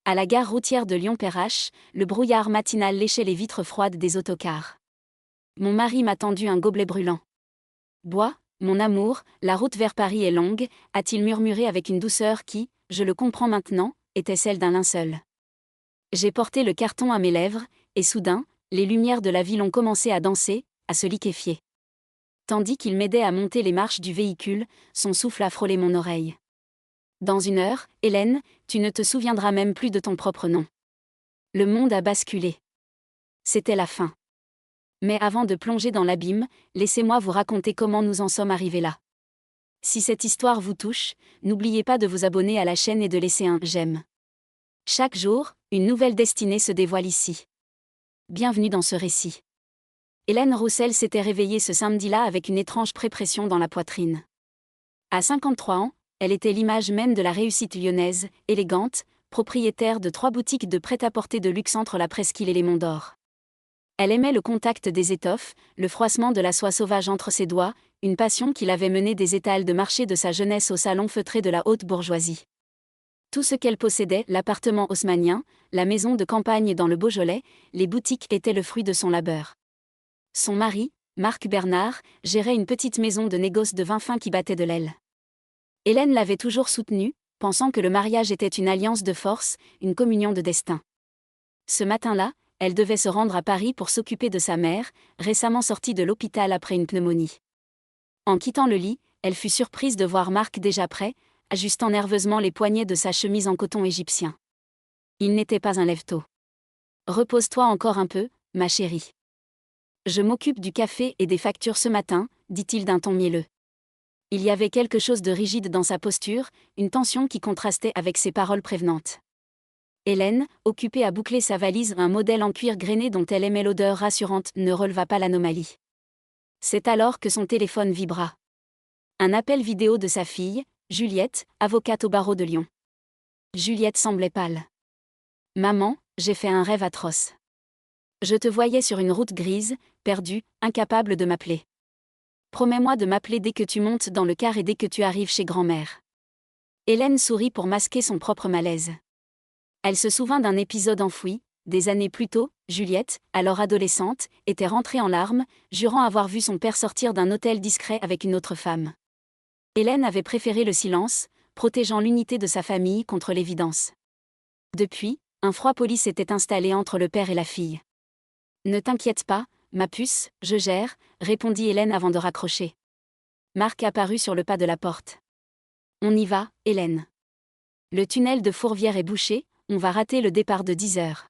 À la gare routière de Lyon-Perrache, le brouillard matinal léchait les vitres froides des autocars. Mon mari m'a tendu un gobelet brûlant. Bois, mon amour, la route vers Paris est longue, a-t-il murmuré avec une douceur qui, je le comprends maintenant, était celle d'un linceul. J'ai porté le carton à mes lèvres, et soudain, les lumières de la ville ont commencé à danser, à se liquéfier. Tandis qu'il m'aidait à monter les marches du véhicule, son souffle a frôlé mon oreille. Dans 1 heure, Hélène, tu ne te souviendras même plus de ton propre nom. Le monde a basculé. C'était la fin. Mais avant de plonger dans l'abîme, laissez-moi vous raconter comment nous en sommes arrivés là. Si cette histoire vous touche, n'oubliez pas de vous abonner à la chaîne et de laisser un « j'aime ». Chaque jour, une nouvelle destinée se dévoile ici. Bienvenue dans ce récit. Hélène Roussel s'était réveillée ce samedi-là avec une étrange pression dans la poitrine. À 53 ans, elle était l'image même de la réussite lyonnaise, élégante, propriétaire de 3 boutiques de prêt-à-porter de luxe entre la Presqu'île et les Monts d'Or. Elle aimait le contact des étoffes, le froissement de la soie sauvage entre ses doigts, une passion qui l'avait menée des étals de marché de sa jeunesse au salon feutré de la haute bourgeoisie. Tout ce qu'elle possédait, l'appartement haussmannien, la maison de campagne dans le Beaujolais, les boutiques étaient le fruit de son labeur. Son mari, Marc Bernard, gérait une petite maison de négoce de vin fin qui battait de l'aile. Hélène l'avait toujours soutenue, pensant que le mariage était une alliance de force, une communion de destin. Ce matin-là, elle devait se rendre à Paris pour s'occuper de sa mère, récemment sortie de l'hôpital après une pneumonie. En quittant le lit, elle fut surprise de voir Marc déjà prêt, ajustant nerveusement les poignets de sa chemise en coton égyptien. Il n'était pas un lève-tôt. « Repose-toi encore un peu, ma chérie. Je m'occupe du café et des factures ce matin, dit-il d'un ton mielleux. Il y avait quelque chose de rigide dans sa posture, une tension qui contrastait avec ses paroles prévenantes. Hélène, occupée à boucler sa valise, un modèle en cuir grainé dont elle aimait l'odeur rassurante, ne releva pas l'anomalie. C'est alors que son téléphone vibra. Un appel vidéo de sa fille, Juliette, avocate au barreau de Lyon. Juliette semblait pâle. « Maman, j'ai fait un rêve atroce. Je te voyais sur une route grise, perdue, incapable de m'appeler. Promets-moi de m'appeler dès que tu montes dans le car et dès que tu arrives chez grand-mère. » Hélène sourit pour masquer son propre malaise. Elle se souvint d'un épisode enfoui. Des années plus tôt, Juliette, alors adolescente, était rentrée en larmes, jurant avoir vu son père sortir d'un hôtel discret avec une autre femme. Hélène avait préféré le silence, protégeant l'unité de sa famille contre l'évidence. Depuis, un froid poli s'était installé entre le père et la fille. « Ne t'inquiète pas, ma puce, je gère », répondit Hélène avant de raccrocher. Marc apparut sur le pas de la porte. « On y va, Hélène. Le tunnel de Fourvière est bouché, on va rater le départ de 10 heures. »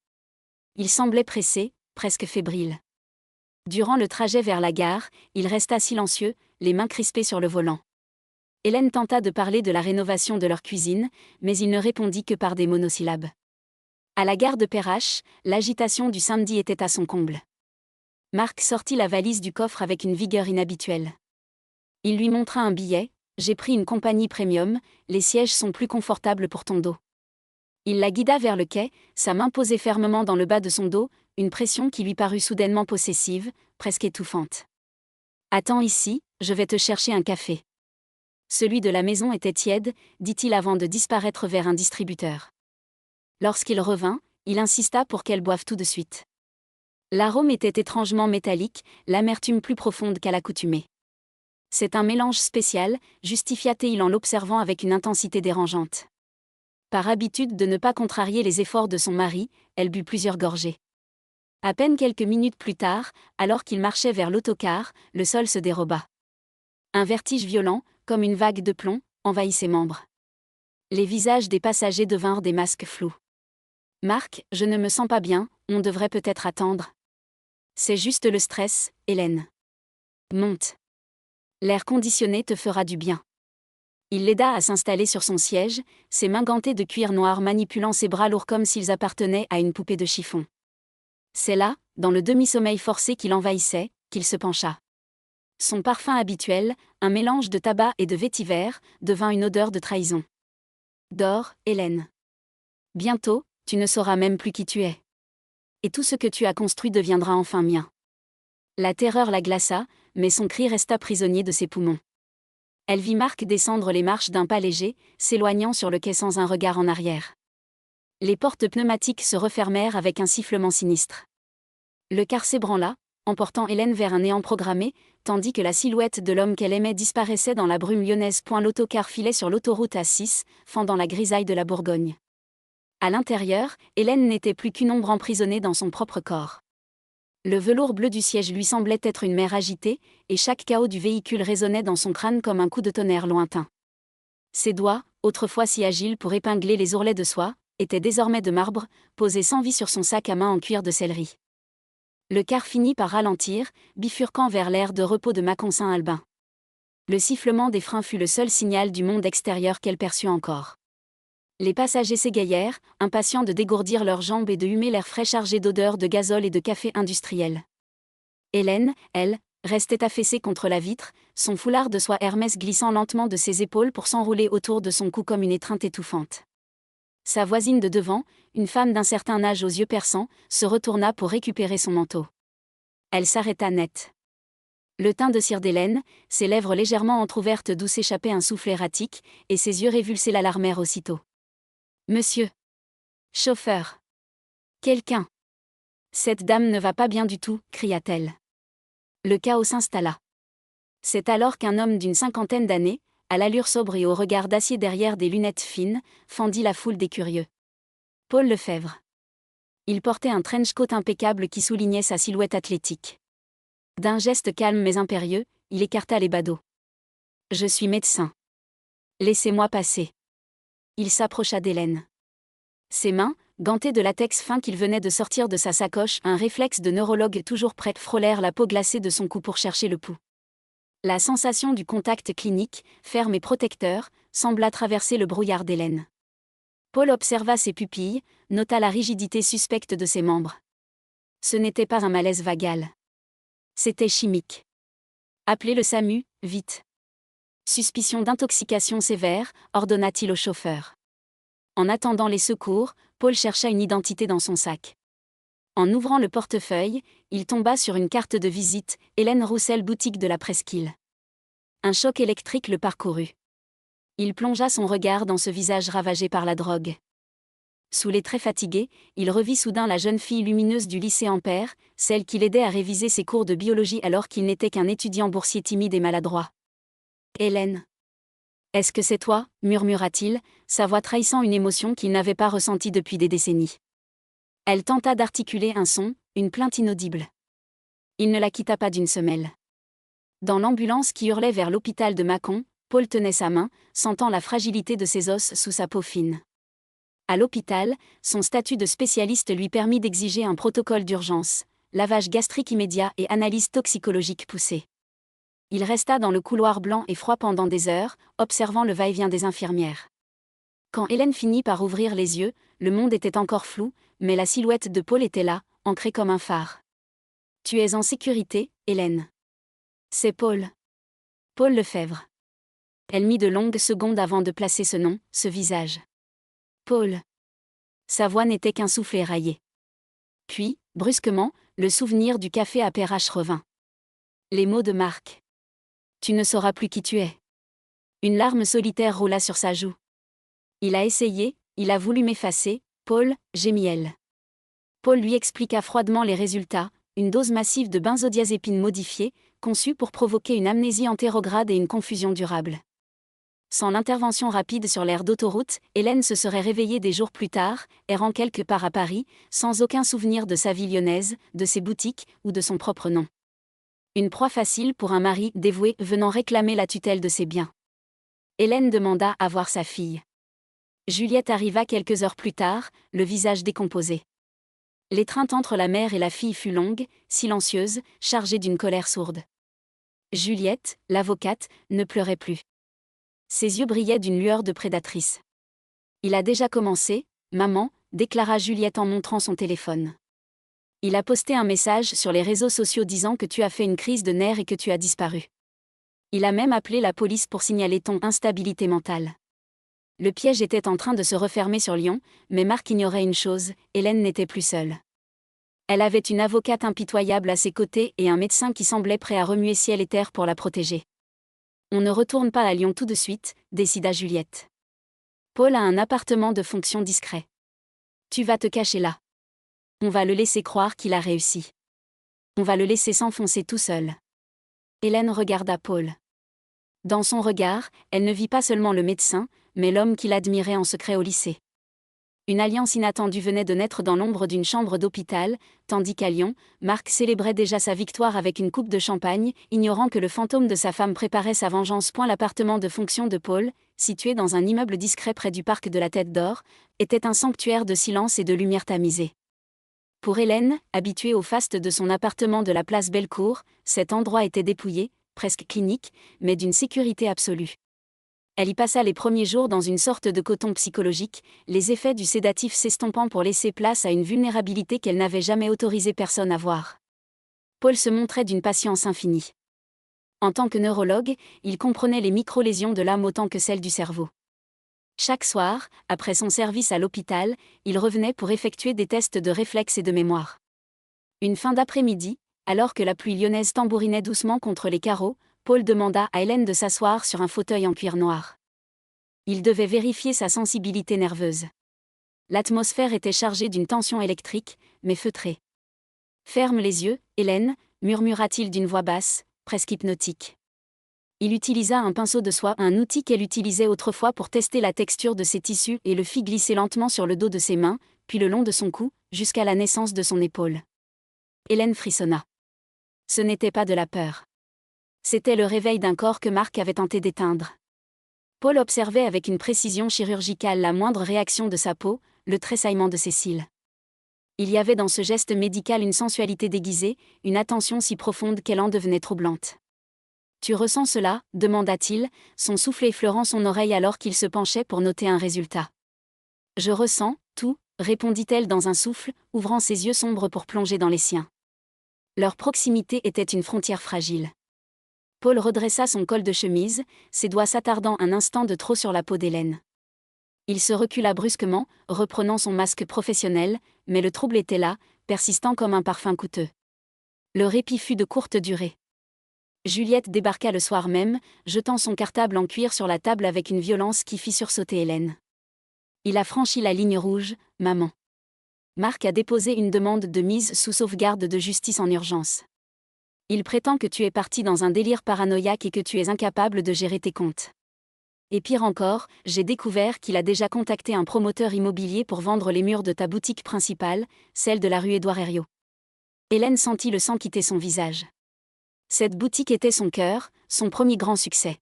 Il semblait pressé, presque fébrile. Durant le trajet vers la gare, il resta silencieux, les mains crispées sur le volant. Hélène tenta de parler de la rénovation de leur cuisine, mais il ne répondit que par des monosyllabes. À la gare de Perrache, l'agitation du samedi était à son comble. Marc sortit la valise du coffre avec une vigueur inhabituelle. Il lui montra un billet. « J'ai pris une compagnie premium, les sièges sont plus confortables pour ton dos. » Il la guida vers le quai, sa main posée fermement dans le bas de son dos, une pression qui lui parut soudainement possessive, presque étouffante. « Attends ici, je vais te chercher un café. » Celui de la maison était tiède, dit-il avant de disparaître vers un distributeur. Lorsqu'il revint, il insista pour qu'elle boive tout de suite. L'arôme était étrangement métallique, l'amertume plus profonde qu'à l'accoutumée. « C'est un mélange spécial », justifia-t-il en l'observant avec une intensité dérangeante. Par habitude de ne pas contrarier les efforts de son mari, elle but plusieurs gorgées. À peine quelques minutes plus tard, alors qu'il marchait vers l'autocar, le sol se déroba. Un vertige violent, comme une vague de plomb, envahit ses membres. Les visages des passagers devinrent des masques flous. « Marc, je ne me sens pas bien, on devrait peut-être attendre. »« C'est juste le stress, Hélène. Monte. L'air conditionné te fera du bien. » Il l'aida à s'installer sur son siège, ses mains gantées de cuir noir manipulant ses bras lourds comme s'ils appartenaient à une poupée de chiffon. C'est là, dans le demi-sommeil forcé qui l'envahissait, qu'il se pencha. Son parfum habituel, un mélange de tabac et de vétiver, devint une odeur de trahison. « Dors, Hélène. Bientôt, tu ne sauras même plus qui tu es. Et tout ce que tu as construit deviendra enfin mien. » La terreur la glaça, mais son cri resta prisonnier de ses poumons. Elle vit Marc descendre les marches d'un pas léger, s'éloignant sur le quai sans un regard en arrière. Les portes pneumatiques se refermèrent avec un sifflement sinistre. Le car s'ébranla, emportant Hélène vers un néant programmé, tandis que la silhouette de l'homme qu'elle aimait disparaissait dans la brume lyonnaise. L'autocar filait sur l'autoroute A6, fendant la grisaille de la Bourgogne. À l'intérieur, Hélène n'était plus qu'une ombre emprisonnée dans son propre corps. Le velours bleu du siège lui semblait être une mer agitée, et chaque chaos du véhicule résonnait dans son crâne comme un coup de tonnerre lointain. Ses doigts, autrefois si agiles pour épingler les ourlets de soie, étaient désormais de marbre, posés sans vie sur son sac à main en cuir de sellerie. Le car finit par ralentir, bifurquant vers l'aire de repos de Mâcon-Saint-Albin. Le sifflement des freins fut le seul signal du monde extérieur qu'elle perçut encore. Les passagers s'égayèrent, impatients de dégourdir leurs jambes et de humer l'air frais chargé d'odeurs de gazole et de café industriel. Hélène, elle, restait affaissée contre la vitre, son foulard de soie Hermès glissant lentement de ses épaules pour s'enrouler autour de son cou comme une étreinte étouffante. Sa voisine de devant, une femme d'un certain âge aux yeux perçants, se retourna pour récupérer son manteau. Elle s'arrêta net. Le teint de cire d'Hélène, ses lèvres légèrement entr'ouvertes d'où s'échappait un souffle erratique, et ses yeux révulsés l'alarmèrent aussitôt. « Monsieur. Chauffeur. Quelqu'un. Cette dame ne va pas bien du tout, cria-t-elle. Le chaos s'installa. C'est alors qu'un homme d'une cinquantaine d'années, à l'allure sobre et au regard d'acier derrière des lunettes fines, fendit la foule des curieux. Paul Lefebvre. Il portait un trench-coat impeccable qui soulignait sa silhouette athlétique. D'un geste calme mais impérieux, il écarta les badauds. « Je suis médecin. Laissez-moi passer. » Il s'approcha d'Hélène. Ses mains, gantées de latex fin qu'il venait de sortir de sa sacoche, un réflexe de neurologue toujours prêt, frôlèrent la peau glacée de son cou pour chercher le pouls. La sensation du contact clinique, ferme et protecteur, sembla traverser le brouillard d'Hélène. Paul observa ses pupilles, nota la rigidité suspecte de ses membres. Ce n'était pas un malaise vagal. C'était chimique. Appelez le SAMU, vite. Suspicion d'intoxication sévère, ordonna-t-il au chauffeur. En attendant les secours, Paul chercha une identité dans son sac. En ouvrant le portefeuille, il tomba sur une carte de visite, Hélène Roussel, boutique de la Presqu'île. Un choc électrique le parcourut. Il plongea son regard dans ce visage ravagé par la drogue. Sous les traits fatigués, il revit soudain la jeune fille lumineuse du lycée Ampère, celle qui l'aidait à réviser ses cours de biologie alors qu'il n'était qu'un étudiant boursier timide et maladroit. « Hélène. Est-ce que c'est toi ?» murmura-t-il, sa voix trahissant une émotion qu'il n'avait pas ressentie depuis des décennies. Elle tenta d'articuler un son, une plainte inaudible. Il ne la quitta pas d'une semelle. Dans l'ambulance qui hurlait vers l'hôpital de Mâcon, Paul tenait sa main, sentant la fragilité de ses os sous sa peau fine. À l'hôpital, son statut de spécialiste lui permit d'exiger un protocole d'urgence, lavage gastrique immédiat et analyse toxicologique poussée. Il resta dans le couloir blanc et froid pendant des heures, observant le va-et-vient des infirmières. Quand Hélène finit par ouvrir les yeux, le monde était encore flou, mais la silhouette de Paul était là, ancrée comme un phare. « Tu es en sécurité, Hélène. » « C'est Paul. Paul Lefebvre. » Elle mit de longues secondes avant de placer ce nom, ce visage. « Paul. » Sa voix n'était qu'un souffle éraillé. Puis, brusquement, le souvenir du café à Perrache revint. Les mots de Marc. « Tu ne sauras plus qui tu es. » Une larme solitaire roula sur sa joue. Il a essayé, il a voulu m'effacer, Paul, gémit elle. Paul lui expliqua froidement les résultats, une dose massive de benzodiazépine modifiée, conçue pour provoquer une amnésie antérograde et une confusion durable. Sans l'intervention rapide sur l'aire d'autoroute, Hélène se serait réveillée des jours plus tard, errant quelque part à Paris, sans aucun souvenir de sa vie lyonnaise, de ses boutiques ou de son propre nom. Une proie facile pour un mari dévoué venant réclamer la tutelle de ses biens. Hélène demanda à voir sa fille. Juliette arriva quelques heures plus tard, le visage décomposé. L'étreinte entre la mère et la fille fut longue, silencieuse, chargée d'une colère sourde. Juliette, l'avocate, ne pleurait plus. Ses yeux brillaient d'une lueur de prédatrice. « Il a déjà commencé, maman », déclara Juliette en montrant son téléphone. « Il a posté un message sur les réseaux sociaux disant que tu as fait une crise de nerfs et que tu as disparu. Il a même appelé la police pour signaler ton instabilité mentale. » Le piège était en train de se refermer sur Lyon, mais Marc ignorait une chose, Hélène n'était plus seule. Elle avait une avocate impitoyable à ses côtés et un médecin qui semblait prêt à remuer ciel et terre pour la protéger. « On ne retourne pas à Lyon tout de suite », décida Juliette. Paul a un appartement de fonction discret. Tu vas te cacher là. On va le laisser croire qu'il a réussi. On va le laisser s'enfoncer tout seul. Hélène regarda Paul. Dans son regard, elle ne vit pas seulement le médecin, mais l'homme qu'il admirait en secret au lycée. Une alliance inattendue venait de naître dans l'ombre d'une chambre d'hôpital, tandis qu'à Lyon, Marc célébrait déjà sa victoire avec une coupe de champagne, ignorant que le fantôme de sa femme préparait sa vengeance. L'appartement de fonction de Paul, situé dans un immeuble discret près du parc de la Tête d'Or, était un sanctuaire de silence et de lumière tamisée. Pour Hélène, habituée au faste de son appartement de la place Bellecour, cet endroit était dépouillé, presque clinique, mais d'une sécurité absolue. Elle y passa les premiers jours dans une sorte de coton psychologique, les effets du sédatif s'estompant pour laisser place à une vulnérabilité qu'elle n'avait jamais autorisé personne à voir. Paul se montrait d'une patience infinie. En tant que neurologue, il comprenait les micro-lésions de l'âme autant que celles du cerveau. Chaque soir, après son service à l'hôpital, il revenait pour effectuer des tests de réflexe et de mémoire. Une fin d'après-midi, alors que la pluie lyonnaise tambourinait doucement contre les carreaux, Paul demanda à Hélène de s'asseoir sur un fauteuil en cuir noir. Il devait vérifier sa sensibilité nerveuse. L'atmosphère était chargée d'une tension électrique, mais feutrée. « Ferme les yeux, Hélène », murmura-t-il d'une voix basse, presque hypnotique. Il utilisa un pinceau de soie, un outil qu'elle utilisait autrefois pour tester la texture de ses tissus, et le fit glisser lentement sur le dos de ses mains, puis le long de son cou, jusqu'à la naissance de son épaule. Hélène frissonna. Ce n'était pas de la peur. C'était le réveil d'un corps que Marc avait tenté d'éteindre. Paul observait avec une précision chirurgicale la moindre réaction de sa peau, le tressaillement de ses cils. Il y avait dans ce geste médical une sensualité déguisée, une attention si profonde qu'elle en devenait troublante. « Tu ressens cela ?» demanda-t-il, son souffle effleurant son oreille alors qu'il se penchait pour noter un résultat. « Je ressens tout », répondit-elle dans un souffle, ouvrant ses yeux sombres pour plonger dans les siens. Leur proximité était une frontière fragile. Paul redressa son col de chemise, ses doigts s'attardant un instant de trop sur la peau d'Hélène. Il se recula brusquement, reprenant son masque professionnel, mais le trouble était là, persistant comme un parfum coûteux. Le répit fut de courte durée. Juliette débarqua le soir même, jetant son cartable en cuir sur la table avec une violence qui fit sursauter Hélène. « Il a franchi la ligne rouge, maman. Marc a déposé une demande de mise sous sauvegarde de justice en urgence. Il prétend que tu es parti dans un délire paranoïaque et que tu es incapable de gérer tes comptes. Et pire encore, j'ai découvert qu'il a déjà contacté un promoteur immobilier pour vendre les murs de ta boutique principale, celle de la rue Édouard Herriot. » Hélène sentit le sang quitter son visage. Cette boutique était son cœur, son premier grand succès.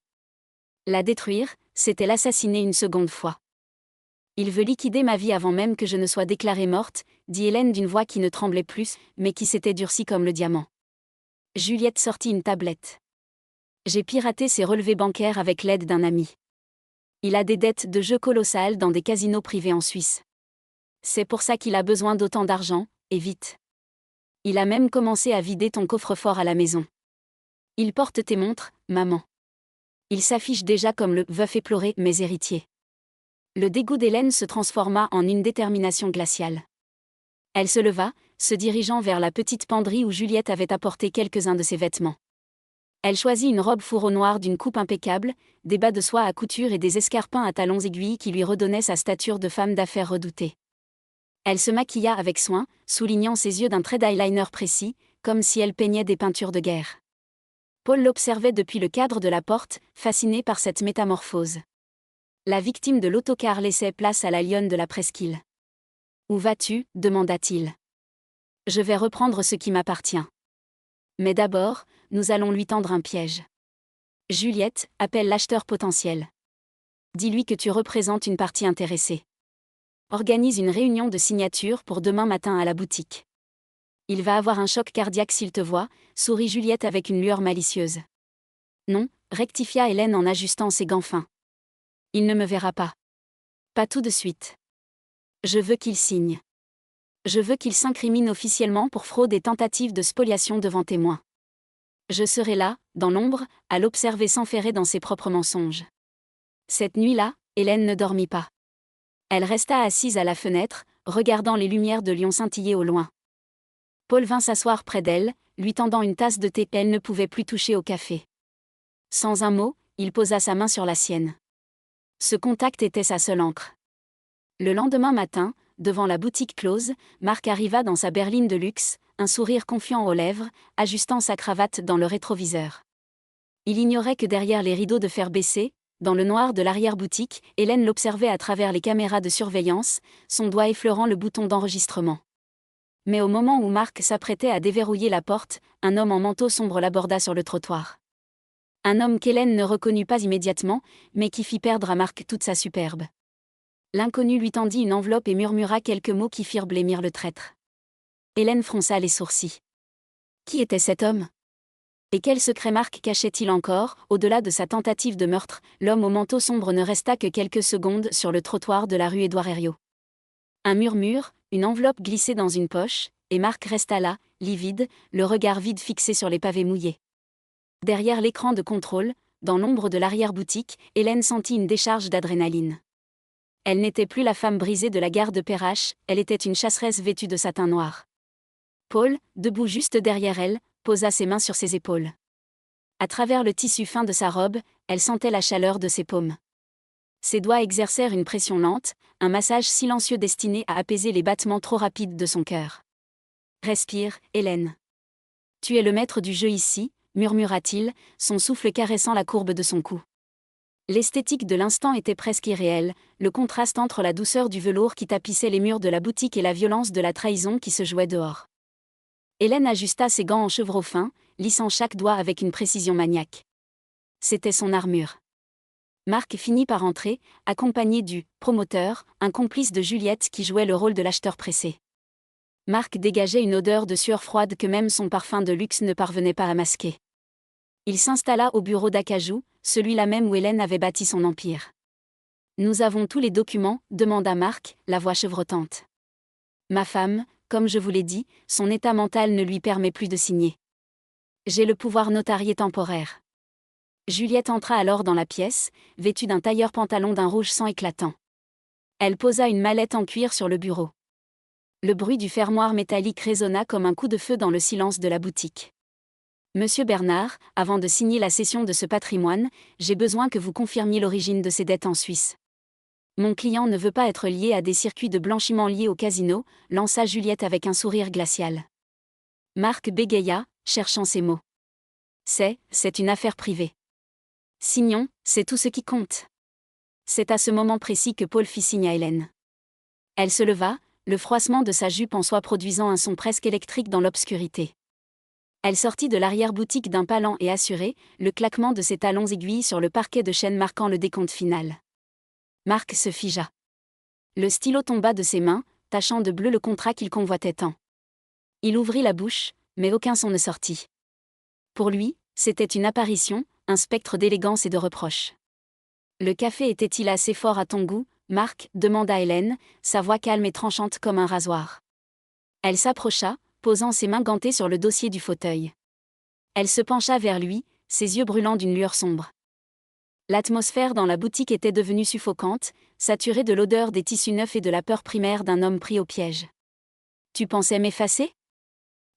La détruire, c'était l'assassiner une seconde fois. « Il veut liquider ma vie avant même que je ne sois déclarée morte », dit Hélène d'une voix qui ne tremblait plus, mais qui s'était durcie comme le diamant. Juliette sortit une tablette. « J'ai piraté ses relevés bancaires avec l'aide d'un ami. Il a des dettes de jeu colossales dans des casinos privés en Suisse. C'est pour ça qu'il a besoin d'autant d'argent, et vite. Il a même commencé à vider ton coffre-fort à la maison. Il porte tes montres, maman. Il s'affiche déjà comme le veuf éploré mais héritier. » Le dégoût d'Hélène se transforma en une détermination glaciale. Elle se leva, se dirigeant vers la petite penderie où Juliette avait apporté quelques-uns de ses vêtements. Elle choisit une robe fourreau noire d'une coupe impeccable, des bas de soie à couture et des escarpins à talons aiguilles qui lui redonnaient sa stature de femme d'affaires redoutée. Elle se maquilla avec soin, soulignant ses yeux d'un trait d'eyeliner précis, comme si elle peignait des peintures de guerre. Paul l'observait depuis le cadre de la porte, fasciné par cette métamorphose. La victime de l'autocar laissait place à la lionne de la presqu'île. « Où vas-tu » demanda-t-il. « Je vais reprendre ce qui m'appartient. Mais d'abord, nous allons lui tendre un piège. Juliette, appelle l'acheteur potentiel. Dis-lui que tu représentes une partie intéressée. Organise une réunion de signature pour demain matin à la boutique. Il va avoir un choc cardiaque s'il te voit, » sourit Juliette avec une lueur malicieuse. « Non » rectifia Hélène en ajustant ses gants fins. « Il ne me verra pas. Pas tout de suite. Je veux qu'il signe. Je veux qu'il s'incrimine officiellement pour fraude et tentative de spoliation devant témoins. Je serai là, dans l'ombre, à l'observer s'enferrer dans ses propres mensonges. » Cette nuit-là, Hélène ne dormit pas. Elle resta assise à la fenêtre, regardant les lumières de Lyon scintiller au loin. Paul vint s'asseoir près d'elle, lui tendant une tasse de thé. Elle ne pouvait plus toucher au café. Sans un mot, il posa sa main sur la sienne. Ce contact était sa seule encre. Le lendemain matin, devant la boutique close, Marc arriva dans sa berline de luxe, un sourire confiant aux lèvres, ajustant sa cravate dans le rétroviseur. Il ignorait que derrière les rideaux de fer baissés, dans le noir de l'arrière-boutique, Hélène l'observait à travers les caméras de surveillance, son doigt effleurant le bouton d'enregistrement. Mais au moment où Marc s'apprêtait à déverrouiller la porte, un homme en manteau sombre l'aborda sur le trottoir. Un homme qu'Hélène ne reconnut pas immédiatement, mais qui fit perdre à Marc toute sa superbe. L'inconnu lui tendit une enveloppe et murmura quelques mots qui firent blêmir le traître. Hélène fronça les sourcils. Qui était cet homme ? Et quel secret Marc cachait-il encore ? Au-delà de sa tentative de meurtre, l'homme au manteau sombre ne resta que quelques secondes sur le trottoir de la rue Édouard Herriot. Un murmure, une enveloppe glissée dans une poche, et Marc resta là, livide, le regard vide fixé sur les pavés mouillés. Derrière l'écran de contrôle, dans l'ombre de l'arrière-boutique, Hélène sentit une décharge d'adrénaline. Elle n'était plus la femme brisée de la gare de Perrache, elle était une chasseresse vêtue de satin noir. Paul, debout juste derrière elle, posa ses mains sur ses épaules. À travers le tissu fin de sa robe, elle sentait la chaleur de ses paumes. Ses doigts exercèrent une pression lente, un massage silencieux destiné à apaiser les battements trop rapides de son cœur. « Respire, Hélène. Tu es le maître du jeu ici », murmura-t-il, son souffle caressant la courbe de son cou. L'esthétique de l'instant était presque irréelle, le contraste entre la douceur du velours qui tapissait les murs de la boutique et la violence de la trahison qui se jouait dehors. Hélène ajusta ses gants en chevreau fin, lissant chaque doigt avec une précision maniaque. C'était son armure. Marc finit par entrer, accompagné du « promoteur », un complice de Juliette qui jouait le rôle de l'acheteur pressé. Marc dégageait une odeur de sueur froide que même son parfum de luxe ne parvenait pas à masquer. Il s'installa au bureau d'acajou, celui-là même où Hélène avait bâti son empire. « Nous avons tous les documents » demanda Marc, la voix chevrotante. « Ma femme, comme je vous l'ai dit, son état mental ne lui permet plus de signer. J'ai le pouvoir notarié temporaire. » Juliette entra alors dans la pièce, vêtue d'un tailleur pantalon d'un rouge sang éclatant. Elle posa une mallette en cuir sur le bureau. Le bruit du fermoir métallique résonna comme un coup de feu dans le silence de la boutique. Monsieur Bernard, avant de signer la cession de ce patrimoine, j'ai besoin que vous confirmiez l'origine de ces dettes en Suisse. Mon client ne veut pas être lié à des circuits de blanchiment liés au casino, lança Juliette avec un sourire glacial. Marc bégaya, cherchant ses mots. C'est une affaire privée. Signons, c'est tout ce qui compte. C'est à ce moment précis que Paul fit signe à Hélène. Elle se leva, le froissement de sa jupe en soie produisant un son presque électrique dans l'obscurité. Elle sortit de l'arrière-boutique d'un pas lent et assuré, le claquement de ses talons aiguilles sur le parquet de chêne marquant le décompte final. Marc se figea. Le stylo tomba de ses mains, tachant de bleu le contrat qu'il convoitait tant. Il ouvrit la bouche, mais aucun son ne sortit. Pour lui, c'était une apparition, un spectre d'élégance et de reproche. « Le café était-il assez fort à ton goût, Marc » demanda Hélène, sa voix calme et tranchante comme un rasoir. Elle s'approcha, posant ses mains gantées sur le dossier du fauteuil. Elle se pencha vers lui, ses yeux brûlant d'une lueur sombre. L'atmosphère dans la boutique était devenue suffocante, saturée de l'odeur des tissus neufs et de la peur primaire d'un homme pris au piège. « Tu pensais m'effacer ?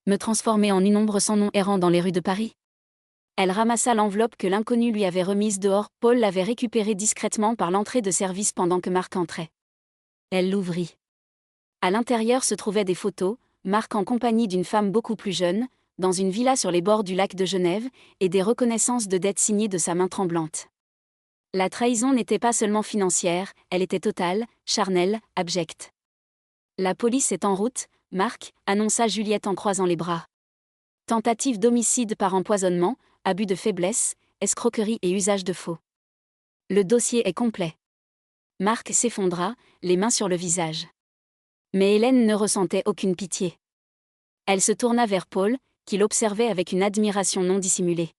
Me transformer en une ombre sans nom errant dans les rues de Paris ?» Elle ramassa l'enveloppe que l'inconnu lui avait remise dehors. Paul l'avait récupérée discrètement par l'entrée de service pendant que Marc entrait. Elle l'ouvrit. À l'intérieur se trouvaient des photos, Marc en compagnie d'une femme beaucoup plus jeune, dans une villa sur les bords du lac de Genève, et des reconnaissances de dettes signées de sa main tremblante. La trahison n'était pas seulement financière, elle était totale, charnelle, abjecte. « La police est en route, Marc » annonça Juliette en croisant les bras. Tentative d'homicide par empoisonnement, abus de faiblesse, escroquerie et usage de faux. Le dossier est complet. Marc s'effondra, les mains sur le visage. Mais Hélène ne ressentait aucune pitié. Elle se tourna vers Paul, qui l'observait avec une admiration non dissimulée.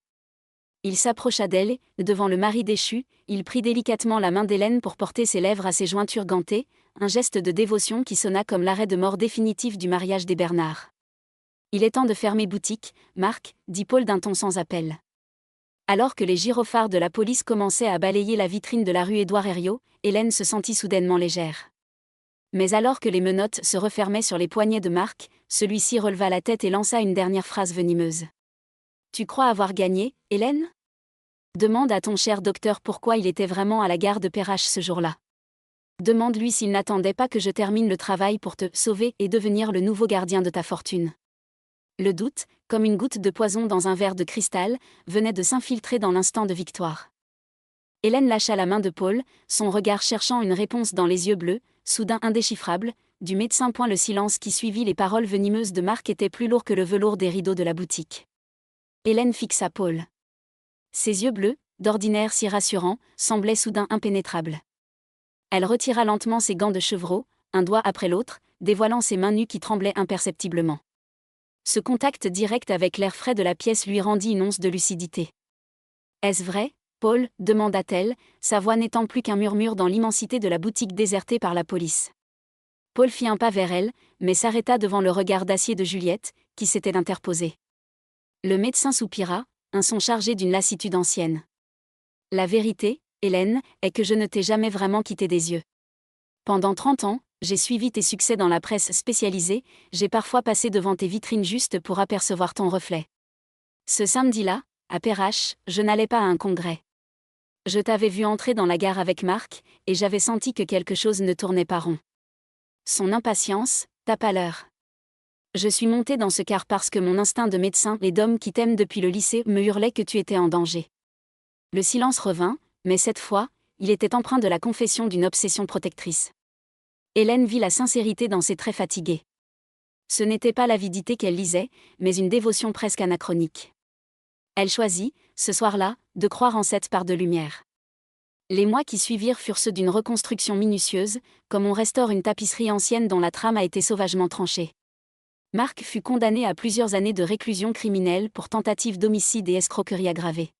Il s'approcha d'elle, devant le mari déchu, il prit délicatement la main d'Hélène pour porter ses lèvres à ses jointures gantées, un geste de dévotion qui sonna comme l'arrêt de mort définitif du mariage des Bernard. « Il est temps de fermer boutique, Marc » dit Paul d'un ton sans appel. Alors que les gyrophares de la police commençaient à balayer la vitrine de la rue Édouard Herriot, Hélène se sentit soudainement légère. Mais alors que les menottes se refermaient sur les poignets de Marc, celui-ci releva la tête et lança une dernière phrase venimeuse. « Tu crois avoir gagné, Hélène ? Demande à ton cher docteur pourquoi il était vraiment à la gare de Perrache ce jour-là. Demande-lui s'il n'attendait pas que je termine le travail pour te sauver et devenir le nouveau gardien de ta fortune. Le doute, comme une goutte de poison dans un verre de cristal, venait de s'infiltrer dans l'instant de victoire. Hélène lâcha la main de Paul, son regard cherchant une réponse dans les yeux bleus, soudain indéchiffrable, du médecin. Le silence qui suivit les paroles venimeuses de Marc était plus lourd que le velours des rideaux de la boutique. Hélène fixa Paul. Ses yeux bleus, d'ordinaire si rassurants, semblaient soudain impénétrables. Elle retira lentement ses gants de chevreau, un doigt après l'autre, dévoilant ses mains nues qui tremblaient imperceptiblement. Ce contact direct avec l'air frais de la pièce lui rendit une once de lucidité. « Est-ce vrai, Paul ?» demanda-t-elle, sa voix n'étant plus qu'un murmure dans l'immensité de la boutique désertée par la police. Paul fit un pas vers elle, mais s'arrêta devant le regard d'acier de Juliette, qui s'était interposée. Le médecin soupira, un son chargé d'une lassitude ancienne. « La vérité, Hélène, est que je ne t'ai jamais vraiment quitté des yeux. Pendant 30 ans, j'ai suivi tes succès dans la presse spécialisée, j'ai parfois passé devant tes vitrines juste pour apercevoir ton reflet. Ce samedi-là, à Perrache, je n'allais pas à un congrès. Je t'avais vu entrer dans la gare avec Marc, et j'avais senti que quelque chose ne tournait pas rond. Son impatience, ta pâleur. Je suis montée dans ce car parce que mon instinct de médecin et d'homme qui t'aime depuis le lycée me hurlait que tu étais en danger. » Le silence revint, mais cette fois, il était empreint de la confession d'une obsession protectrice. Hélène vit la sincérité dans ses traits fatigués. Ce n'était pas l'avidité qu'elle lisait, mais une dévotion presque anachronique. Elle choisit, ce soir-là, de croire en cette part de lumière. Les mois qui suivirent furent ceux d'une reconstruction minutieuse, comme on restaure une tapisserie ancienne dont la trame a été sauvagement tranchée. Marc fut condamné à plusieurs années de réclusion criminelle pour tentative d'homicide et escroquerie aggravée.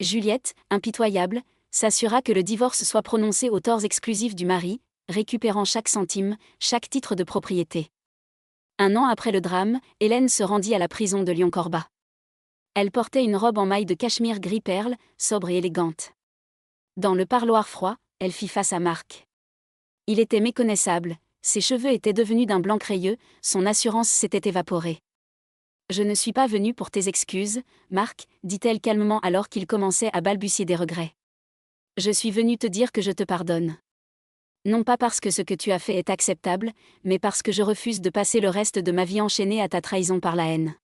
Juliette, impitoyable, s'assura que le divorce soit prononcé aux torts exclusifs du mari, récupérant chaque centime, chaque titre de propriété. 1 an après le drame, Hélène se rendit à la prison de Lyon-Corba. Elle portait une robe en maille de cachemire gris-perle, sobre et élégante. Dans le parloir froid, elle fit face à Marc. Il était méconnaissable, ses cheveux étaient devenus d'un blanc crayeux, son assurance s'était évaporée. « Je ne suis pas venue pour tes excuses, Marc, dit-elle calmement alors qu'il commençait à balbutier des regrets. Je suis venue te dire que je te pardonne. Non pas parce que ce que tu as fait est acceptable, mais parce que je refuse de passer le reste de ma vie enchaînée à ta trahison par la haine.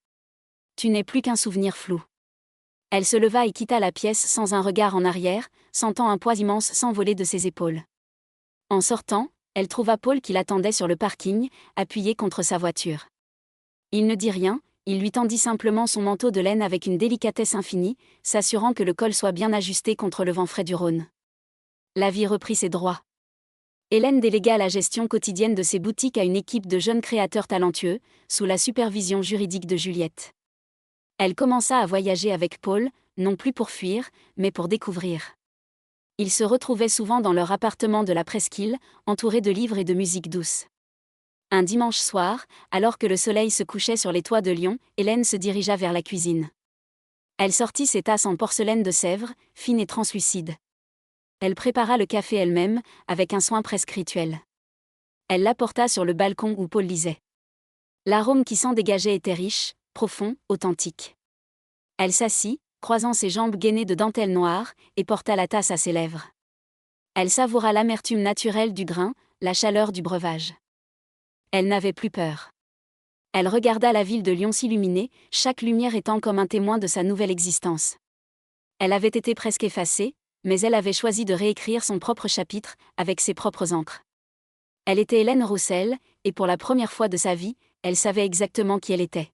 Tu n'es plus qu'un souvenir flou. » Elle se leva et quitta la pièce sans un regard en arrière, sentant un poids immense s'envoler de ses épaules. En sortant, elle trouva Paul qui l'attendait sur le parking, appuyé contre sa voiture. Il ne dit rien, il lui tendit simplement son manteau de laine avec une délicatesse infinie, s'assurant que le col soit bien ajusté contre le vent frais du Rhône. La vie reprit ses droits. Hélène délégua la gestion quotidienne de ses boutiques à une équipe de jeunes créateurs talentueux, sous la supervision juridique de Juliette. Elle commença à voyager avec Paul, non plus pour fuir, mais pour découvrir. Ils se retrouvaient souvent dans leur appartement de la presqu'île, entourés de livres et de musique douce. Un dimanche soir, alors que le soleil se couchait sur les toits de Lyon, Hélène se dirigea vers la cuisine. Elle sortit ses tasses en porcelaine de Sèvres, fines et translucides. Elle prépara le café elle-même, avec un soin presque rituel. Elle l'apporta sur le balcon où Paul lisait. L'arôme qui s'en dégageait était riche, profond, authentique. Elle s'assit, croisant ses jambes gainées de dentelle noire, et porta la tasse à ses lèvres. Elle savoura l'amertume naturelle du grain, la chaleur du breuvage. Elle n'avait plus peur. Elle regarda la ville de Lyon s'illuminer, chaque lumière étant comme un témoin de sa nouvelle existence. Elle avait été presque effacée, mais elle avait choisi de réécrire son propre chapitre, avec ses propres encres. Elle était Hélène Roussel, et pour la première fois de sa vie, elle savait exactement qui elle était.